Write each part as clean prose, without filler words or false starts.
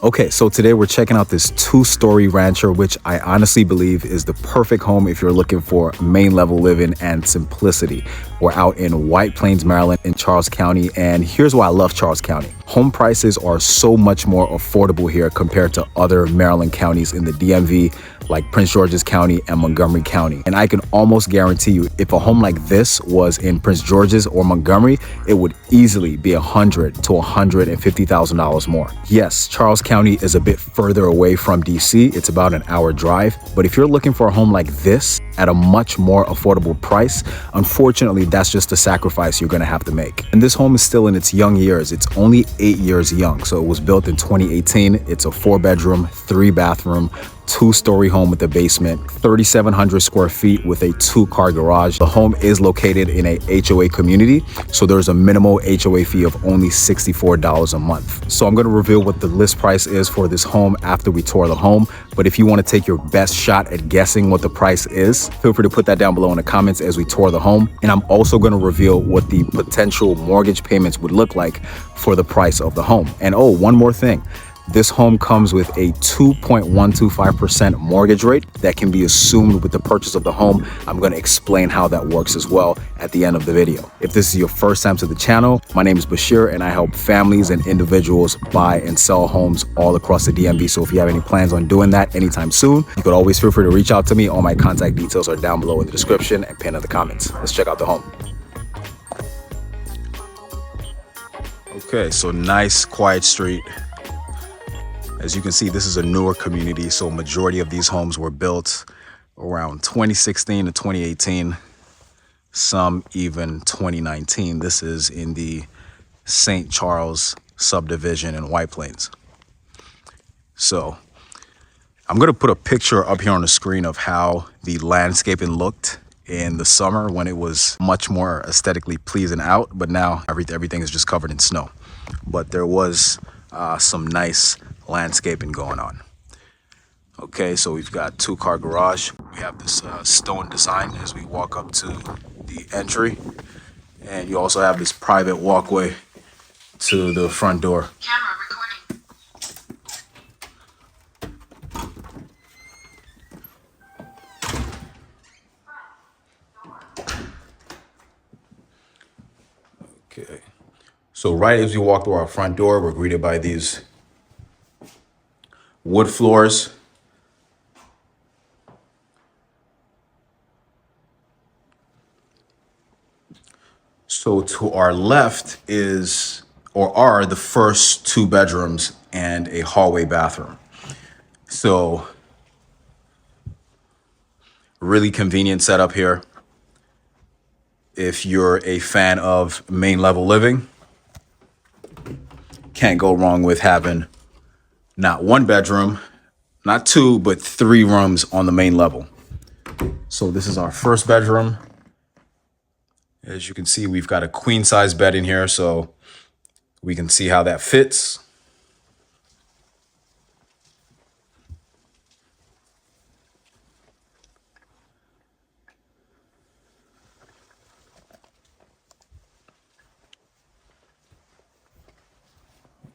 Okay, so today we're checking out this two-story rancher, which I honestly believe is the perfect home if you're looking for main level living and simplicity. We're out in White Plains, Maryland in Charles County, and here's why I love Charles County. Home prices are so much more affordable here compared to other Maryland counties in the DMV, like Prince George's County and Montgomery County. And I can almost guarantee you, if a home like this was in Prince George's or Montgomery, it would easily be $100,000 to $150,000 more. Yes, Charles County is a bit further away from DC. It's about an hour drive. But if you're looking for a home like this at a much more affordable price, unfortunately, that's just a sacrifice you're gonna have to make. And this home is still in its young years. It's only 8 years young. So it was built in 2018. It's a 4-bedroom, 3-bathroom, 2-story home with a basement, 3,700 square feet with a 2-car garage. The home is located in a HOA community, so there's a minimal HOA fee of only $64 a month. So I'm going to reveal what the list price is for this home after we tour the home. But if you want to take your best shot at guessing what the price is, feel free to put that down below in the comments as we tour the home. And I'm also going to reveal what the potential mortgage payments would look like for the price of the home. And oh, one more thing. This home comes with a 2.125% mortgage rate that can be assumed with the purchase of the home. I'm going to explain how that works as well at the end of the video. If this is your first time to the channel, my name is Bashir and I help families and individuals buy and sell homes all across the DMV. So if you have any plans on doing that anytime soon, you could always feel free to reach out to me. All my contact details are down below in the description and pinned in the comments. Let's check out the home. Okay, so nice, quiet street. As you can see, this is a newer community, so majority of these homes were built around 2016 to 2018, some even 2019. This is in the St. Charles subdivision in White Plains. So I'm going to put a picture up here on the screen of how the landscaping looked in the summer when it was much more aesthetically pleasing out, but now everything is just covered in snow. But there was some nice landscaping going on. Okay, so we've got 2-car garage. We have this stone design as we walk up to the entry, and you also have this private walkway to the front door. Camera recording. Okay, so right as we walk through our front door, we're greeted by these wood floors. So to our left are the first 2 bedrooms and a hallway bathroom. So really convenient setup here. If you're a fan of main level living, can't go wrong with having not 1 bedroom, not 2, but 3 rooms on the main level. So this is our first bedroom. As you can see, we've got a queen size bed in here, so we can see how that fits.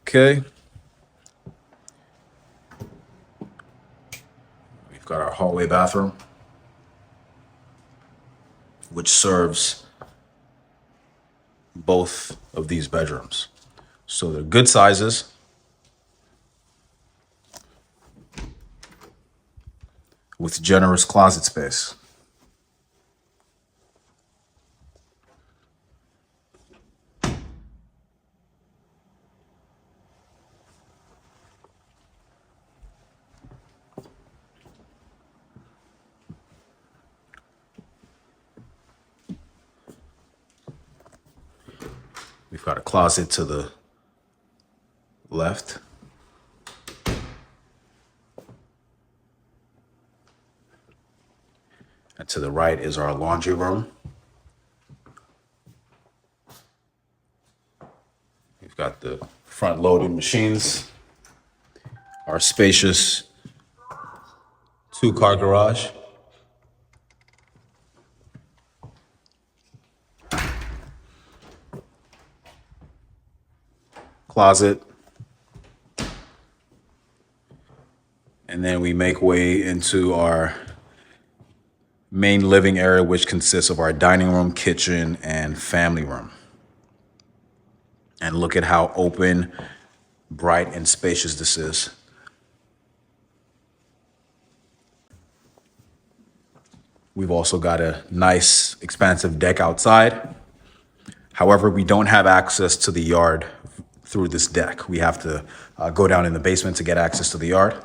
Okay. We've got our hallway bathroom, which serves both of these bedrooms. So they're good sizes. With generous closet space. We've got a closet to the left. And to the right is our laundry room. We've got the front loading machines, our spacious 2-car garage. Closet. And then we make way into our main living area, which consists of our dining room, kitchen, and family room. And look at how open, bright, and spacious this is. We've also got a nice, expansive deck outside. However, we don't have access to the yard through this deck. We have to go down in the basement to get access to the yard.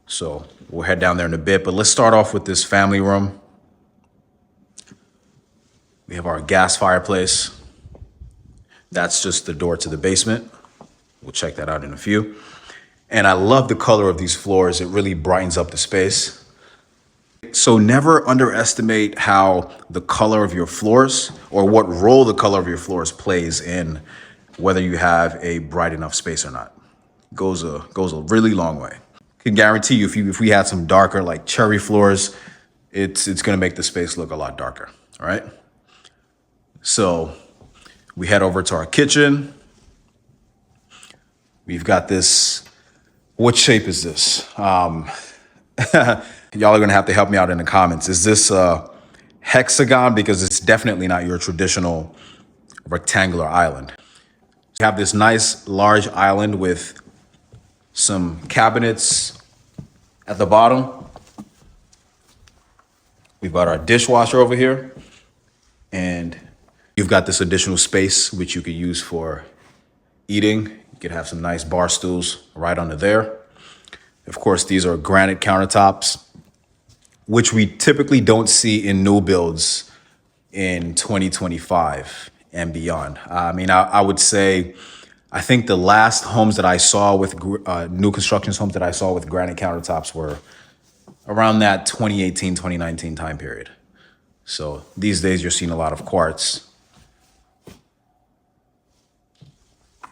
So we'll head down there in a bit, but let's start off with this family room. We have our gas fireplace. That's just the door to the basement. We'll check that out in a few. And I love the color of these floors. It really brightens up the space. So never underestimate how the color of your floors, or what role the color of your floors plays in whether you have a bright enough space or not. Goes a really long way. Can guarantee you, if we had some darker, like cherry floors, it's gonna make the space look a lot darker. All right. So we head over to our kitchen. We've got this. What shape is this? Y'all are gonna have to help me out in the comments. Is this a hexagon? Because it's definitely not your traditional rectangular island. We have this nice large island with some cabinets at the bottom. We've got our dishwasher over here, and you've got this additional space which you could use for eating. You could have some nice bar stools right under there. Of course, these are granite countertops, which we typically don't see in new builds in 2025 and beyond. I would say, I think the last homes that I saw with new constructions homes that I saw with granite countertops were around that 2018, 2019 time period. So these days you're seeing a lot of quartz.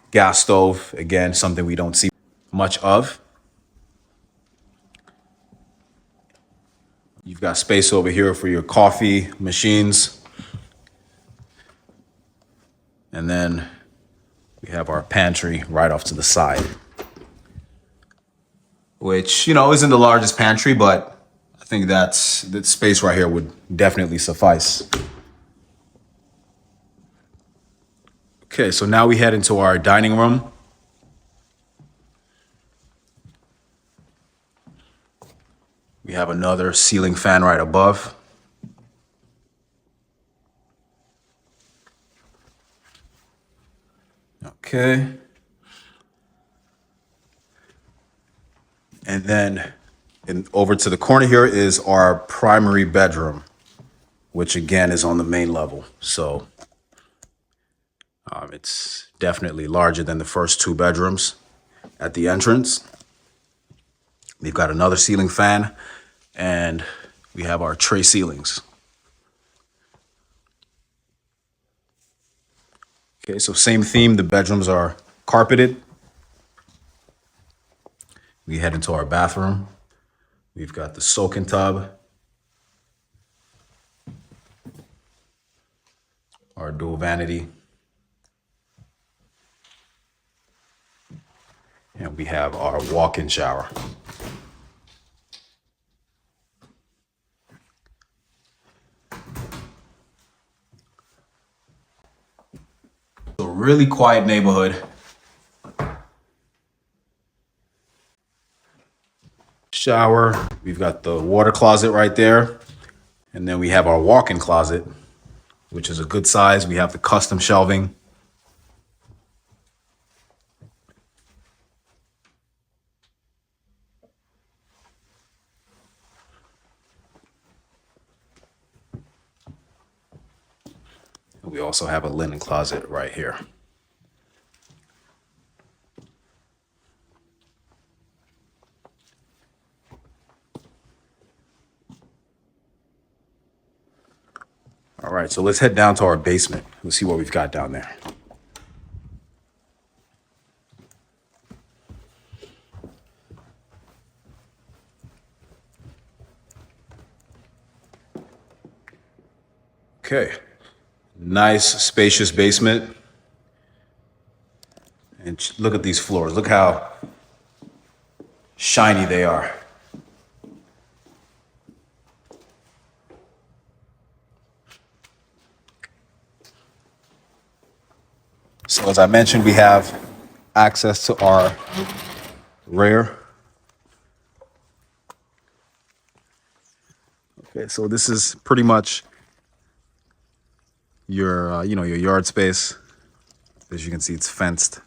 Gas stove, again, something we don't see much of. You've got space over here for your coffee machines. And then we have our pantry right off to the side, which, isn't the largest pantry, but I think that space right here would definitely suffice. Okay, so now we head into our dining room. We have another ceiling fan right above. Okay. And then over to the corner here is our primary bedroom, which again is on the main level. So it's definitely larger than the first two bedrooms at the entrance. We've got another ceiling fan, and we have our tray ceilings. Okay, so same theme, the bedrooms are carpeted. We head into our bathroom. We've got the soaking tub, our dual vanity, and we have our walk-in shower. A really quiet neighborhood. Shower. We've got the water closet right there. And then we have our walk-in closet, which is a good size. We have the custom shelving. We also have a linen closet right here. All right, so let's head down to our basement. Let's see what we've got down there. Okay, nice spacious basement. And look at these floors. Look how shiny they are. So as I mentioned, we have access to our rear. Okay, so this is pretty much your, your yard space. As you can see, it's fenced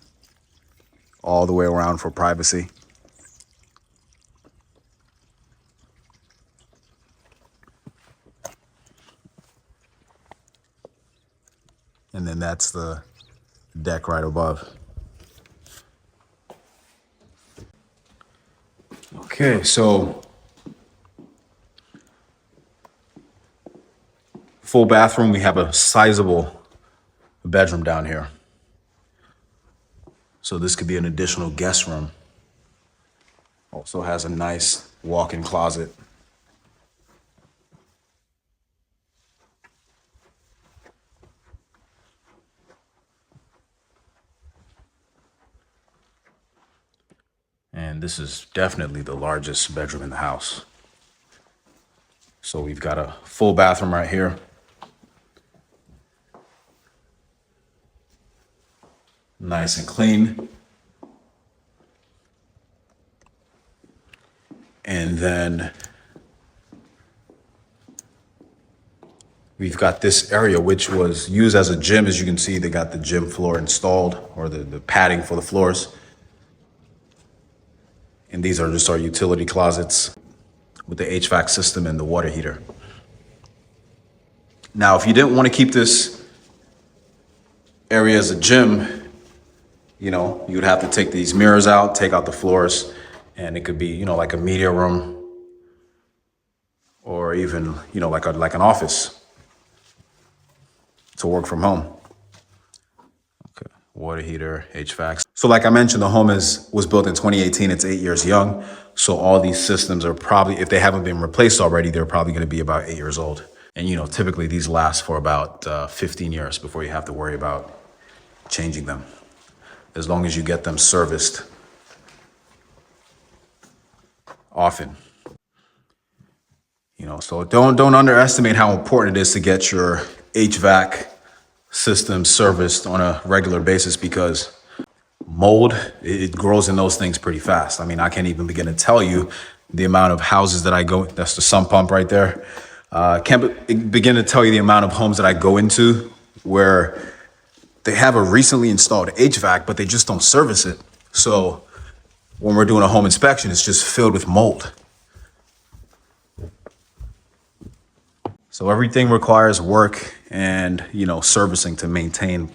all the way around for privacy. And then that's the deck right above. Okay, so full bathroom. We have a sizable bedroom down here. So this could be an additional guest room. Also has a nice walk-in closet. And this is definitely the largest bedroom in the house. So we've got a full bathroom right here. Nice and clean. And then we've got this area which was used as a gym. As you can see, they got the gym floor installed, or the padding for the floors. And these are just our utility closets with the HVAC system and the water heater. Now, if you didn't want to keep this area as a gym, you would have to take these mirrors out, take out the floors, and it could be, like a media room, or even, like an office to work from home. Okay, water heater, HVAC. So like I mentioned, the home was built in 2018. It's 8 years young. So all these systems are probably, if they haven't been replaced already, they're probably going to be about 8 years old. And, typically these last for about 15 years before you have to worry about changing them, as long as you get them serviced often. So don't underestimate how important it is to get your HVAC system serviced on a regular basis, because mold, it grows in those things pretty fast. I mean, I can't even begin to tell you the amount of houses that I go, that's the sump pump right there. Can't begin to tell you the amount of homes that I go into where they have a recently installed HVAC, but they just don't service it. So when we're doing a home inspection, it's just filled with mold. So everything requires work and, servicing to maintain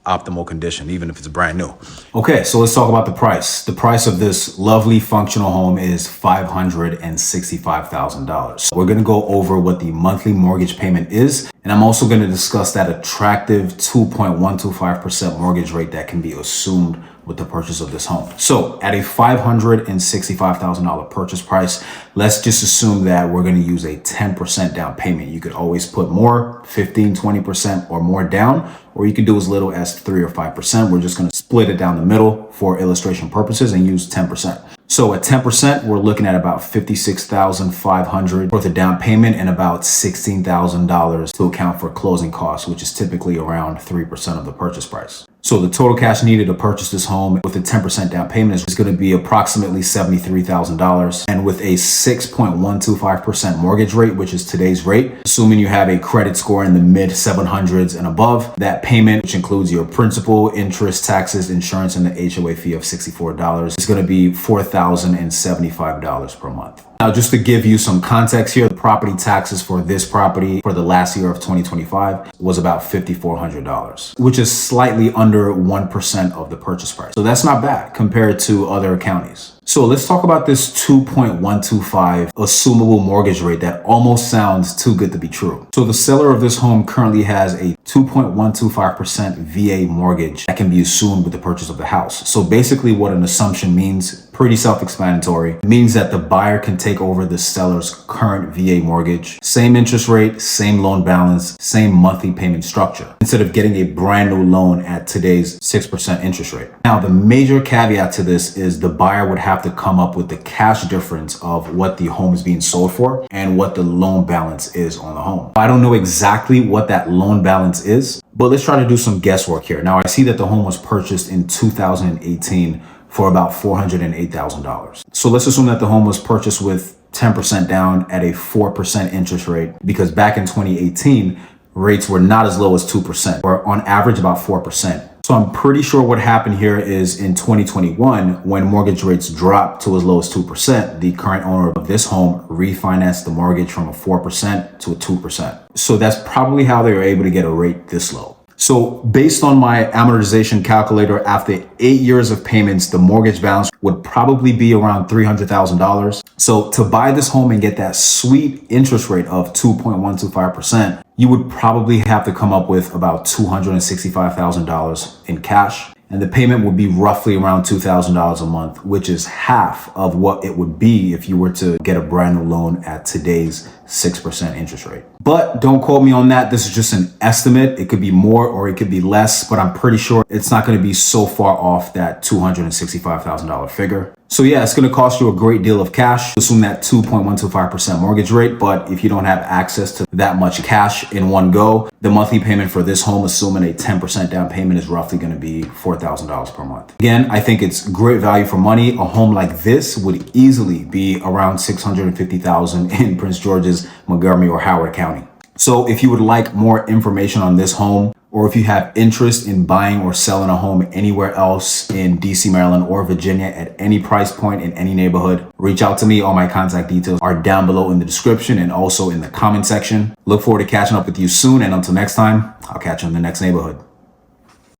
optimal condition, even if it's brand new. Okay, so let's talk about the price. The price of this lovely functional home is $565,000. We're gonna go over what the monthly mortgage payment is, and I'm also gonna discuss that attractive 2.125% mortgage rate that can be assumed with the purchase of this home. So at a $565,000 purchase price, let's just assume that we're gonna use a 10% down payment. You could always put more, 15, 20% or more down, or you could do as little as 3 or 5%. We're just gonna split it down the middle for illustration purposes and use 10%. So at 10%, we're looking at about $56,500 for the down payment and about $16,000 to account for closing costs, which is typically around 3% of the purchase price. So the total cash needed to purchase this home with a 10% down payment is going to be approximately $73,000. And with a 6.125% mortgage rate, which is today's rate, assuming you have a credit score in the mid 700s and above, that payment, which includes your principal, interest, taxes, insurance, and the HOA fee of $64, is going to be $4,075 per month. Now, just to give you some context here, the property taxes for this property for the last year of 2025 was about $5,400, which is slightly under 1% of the purchase price. So that's not bad compared to other counties. So So let's talk about this 2.125 assumable mortgage rate that almost sounds too good to be true. So the seller of this home currently has a 2.125% VA mortgage that can be assumed with the purchase of the house. So basically what an assumption means, pretty self-explanatory. It means that the buyer can take over the seller's current VA mortgage, same interest rate, same loan balance, same monthly payment structure, instead of getting a brand new loan at today's 6% interest rate. Now, the major caveat to this is the buyer would have to come up with the cash difference of what the home is being sold for and what the loan balance is on the home. I don't know exactly what that loan balance is, but let's try to do some guesswork here. Now, I see that the home was purchased in 2018 for about $408,000. So let's assume that the home was purchased with 10% down at a 4% interest rate, because back in 2018, rates were not as low as 2%, or on average about 4%. So I'm pretty sure what happened here is in 2021, when mortgage rates dropped to as low as 2%, the current owner of this home refinanced the mortgage from a 4% to a 2%. So that's probably how they were able to get a rate this low. So based on my amortization calculator, after 8 years of payments, the mortgage balance would probably be around $300,000. So to buy this home and get that sweet interest rate of 2.125%, you would probably have to come up with about $265,000 in cash. And the payment would be roughly around $2,000 a month, which is half of what it would be if you were to get a brand new loan at today's 6% interest rate. But don't quote me on that. This is just an estimate. It could be more or it could be less, but I'm pretty sure it's not going to be so far off that $265,000 figure. So yeah, it's going to cost you a great deal of cash. Assume that 2.125% mortgage rate, but if you don't have access to that much cash in one go, the monthly payment for this home, assuming a 10% down payment, is roughly going to be $4,000 per month. Again, I think it's great value for money. A home like this would easily be around $650,000 in Prince George's, Montgomery, or Howard County. So if you would like more information on this home, or if you have interest in buying or selling a home anywhere else in DC, Maryland, or Virginia at any price point in any neighborhood, reach out to me. All my contact details are down below in the description and also in the comment section. Look forward to catching up with you soon. And until next time, I'll catch you in the next neighborhood.